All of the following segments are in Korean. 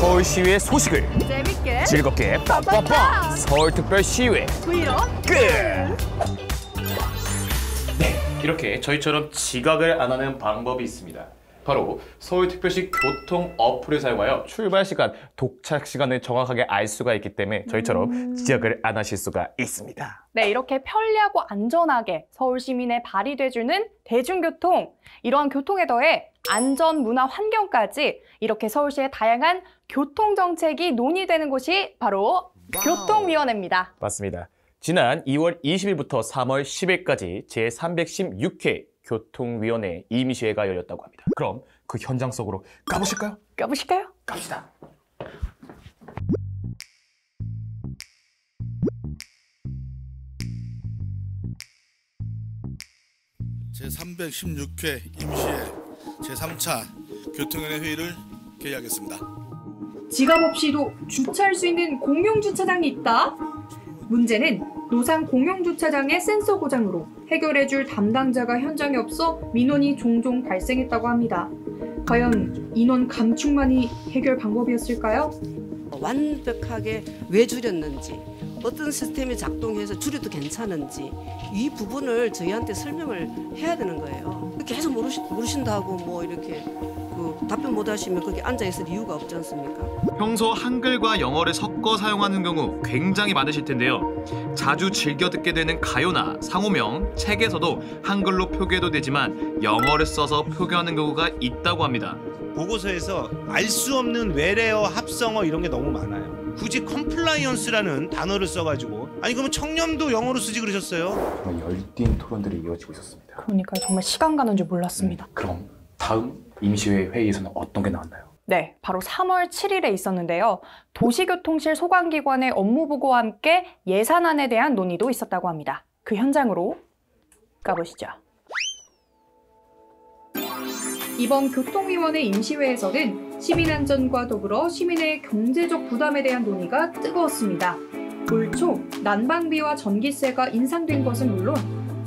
서울시의회 소식을 재밌게 즐겁게 빠빠빠 서울특별시의회 브이로그. 네, 이렇게 저희처럼 지각을 안 하는 방법이 있습니다. 바로 서울특별시 교통 어플을 사용하여 출발 시간, 도착 시간을 정확하게 알 수가 있기 때문에 저희처럼 지각을 안 하실 수가 있습니다. 네, 이렇게 편리하고 안전하게 서울 시민의 발이 돼주는 대중교통, 이러한 교통에 더해 안전, 문화, 환경까지 이렇게 서울시의 다양한 교통정책이 논의되는 곳이 바로 교통위원회입니다. 맞습니다. 지난 2월 20일부터 3월 10일까지 제316회 교통위원회 임시회가 열렸다고 합니다. 그럼 그 현장 속으로 가보실까요? 가보실까요? 갑시다. 제316회 임시회 제3차 교통위원회 회의를 개의하겠습니다. 지갑 없이도 주차할 수 있는 공용주차장이 있다? 문제는 노상 공용주차장의 센서 고장으로 해결해줄 담당자가 현장에 없어 민원이 종종 발생했다고 합니다. 과연 인원 감축만이 해결 방법이었을까요? 완벽하게 왜 줄였는지, 어떤 시스템이 작동해서 줄여도 괜찮은지 이 부분을 저희한테 설명을 해야 되는 거예요. 계속 모르신다고 뭐 이렇게 답변 못 하시면 거기 앉아 있을 이유가 없지 않습니까? 평소 한글과 영어를 섞어 사용하는 경우 굉장히 많으실 텐데요. 자주 즐겨 듣게 되는 가요나 상호명, 책에서도 한글로 표기해도 되지만 영어를 써서 표기하는 경우가 있다고 합니다. 보고서에서 알 수 없는 외래어, 합성어 이런 게 너무 많아요. 굳이 컴플라이언스라는 단어를 써가지고 아니 그러면 청렴도 영어로 쓰지 그러셨어요? 정말 열띤 토론들이 이어지고 있었습니다. 그러니까 정말 시간 가는 줄 몰랐습니다. 그럼 다음 임시회 회의에서는 어떤 게 나왔나요? 네, 바로 3월 7일에 있었는데요. 도시교통실 소관기관의 업무보고와 함께 예산안에 대한 논의도 있었다고 합니다. 그 현장으로 가보시죠. 이번 교통위원회 임시회에서는 시민안전과 더불어 시민의 경제적 부담에 대한 논의가 뜨거웠습니다. 올 초 난방비와 전기세가 인상된 것은 물론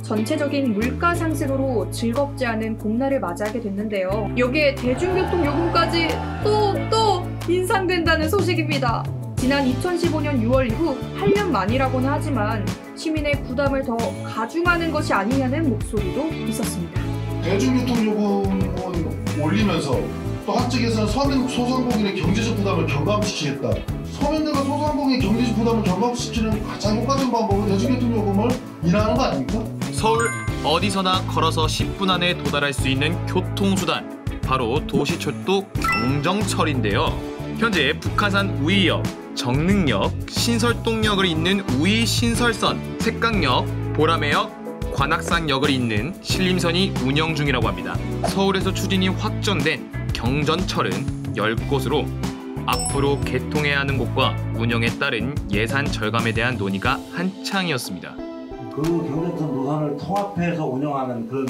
전체적인 물가 상승으로 즐겁지 않은 봄날을 맞이하게 됐는데요. 여기에 대중교통 요금까지 또 인상된다는 소식입니다. 지난 2015년 6월 이후 8년 만이라고는 하지만 시민의 부담을 더 가중하는 것이 아니냐는 목소리도 있었습니다. 대중교통 요금을 올리면서 또 한쪽에서는 소상공인의 경제적 부담을 경감시키겠다. 서민들과 소상공인의 경제적 부담을 경감시키는 가장 효과적인 방법은 대중교통 요금을 인하하는 거 아닙니까? 서울 어디서나 걸어서 10분 안에 도달할 수 있는 교통수단, 바로 도시철도 경정철인데요. 현재 북한산 우이역, 정릉역, 신설동역을 잇는 우이신설선, 색강역, 보라매역, 관악산역을 잇는 신림선이 운영 중이라고 합니다. 서울에서 추진이 확정된 경전철은 10곳으로 앞으로 개통해야 하는 곳과 운영에 따른 예산 절감에 대한 논의가 한창이었습니다. 그 경전선 노선을 통합해서 운영하는 그런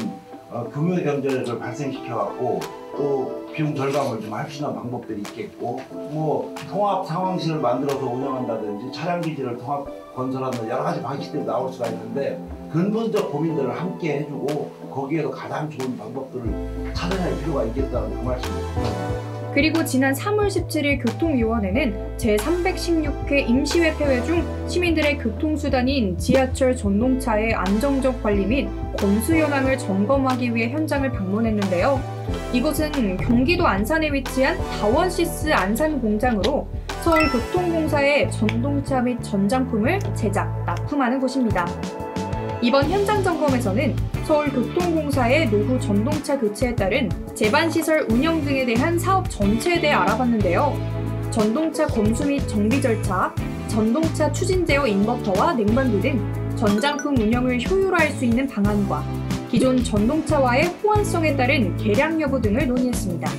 금요 경제를 발생시켜갖고 또 비용 절감을 좀 할 수 있는 방법들이 있겠고, 뭐 통합 상황실을 만들어서 운영한다든지 차량 기지를 통합 건설하는 여러 가지 방식들이 나올 수가 있는데 근본적 고민들을 함께 해주고 거기에서 가장 좋은 방법들을 찾아낼 필요가 있겠다는 그 말씀입니다. 그리고 지난 3월 17일 교통위원회는 제316회 임시회 폐회 중 시민들의 교통수단인 지하철 전동차의 안정적 관리 및 건수 현황을 점검하기 위해 현장을 방문했는데요. 이곳은 경기도 안산에 위치한 다원시스 안산 공장으로 서울교통공사의 전동차 및 전장품을 제작, 납품하는 곳입니다. 이번 현장 점검에서는 서울교통공사의 노후 전동차 교체에 따른 제반시설 운영 등에 대한 사업 전체에 대해 알아봤는데요. 전동차 검수 및 정비 절차, 전동차 추진 제어 인버터와 냉방기 등 전장품 운영을 효율화할 수 있는 방안과 기존 전동차와의 호환성에 따른 개량 여부 등을 논의했습니다.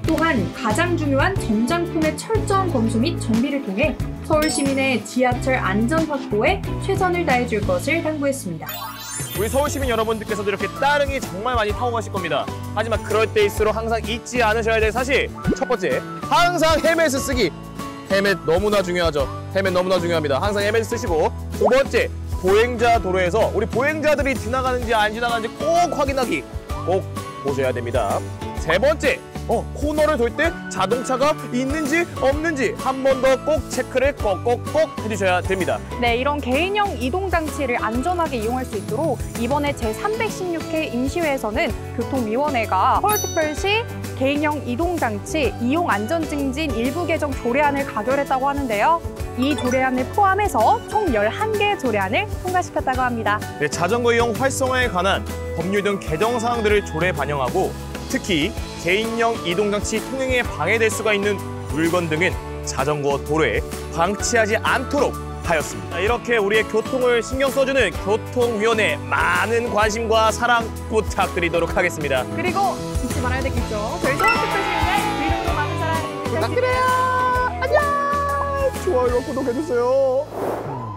또한 가장 중요한 전장품의 철저한 검수 및 정비를 통해 서울 시민의 지하철 안전 확보에 최선을 다해줄 것을 당부했습니다. 우리 서울 시민 여러분들께서도 이렇게 따릉이 정말 많이 타고 가실 겁니다. 하지만 그럴 때일수록 항상 잊지 않으셔야 될 사실. 첫 번째, 항상 헬멧을 쓰기. 헬멧 너무나 중요하죠. 헬멧 너무나 중요합니다. 항상 헬멧 쓰시고. 두 번째, 보행자 도로에서 우리 보행자들이 지나가는지 안 지나가는지 꼭 확인하기. 꼭 보셔야 됩니다. 세 번째, 코너를 돌 때 자동차가 있는지 없는지 한 번 더 꼭 체크를 꼭꼭꼭 해주셔야 됩니다. 네, 이런 개인형 이동장치를 안전하게 이용할 수 있도록 이번에 제316회 임시회에서는 교통위원회가 서울특별시 개인형 이동장치 이용 안전증진 일부 개정 조례안을 가결했다고 하는데요. 이 조례안을 포함해서 총 11개 조례안을 통과시켰다고 합니다. 네, 자전거 이용 활성화에 관한 법률 등 개정 사항들을 조례에 반영하고 특히 개인형 이동장치 통행에 방해될 수가 있는 물건 등은 자전거 도로에 방치하지 않도록 하였습니다. 이렇게 우리의 교통을 신경 써주는 교통위원회 많은 관심과 사랑 부탁드리도록 하겠습니다. 그리고 잊지 말아야 되겠죠. 저희 서울특별시민의 위로도 많은 사랑 부탁드려요. 안녕! 좋아요, 구독해주세요.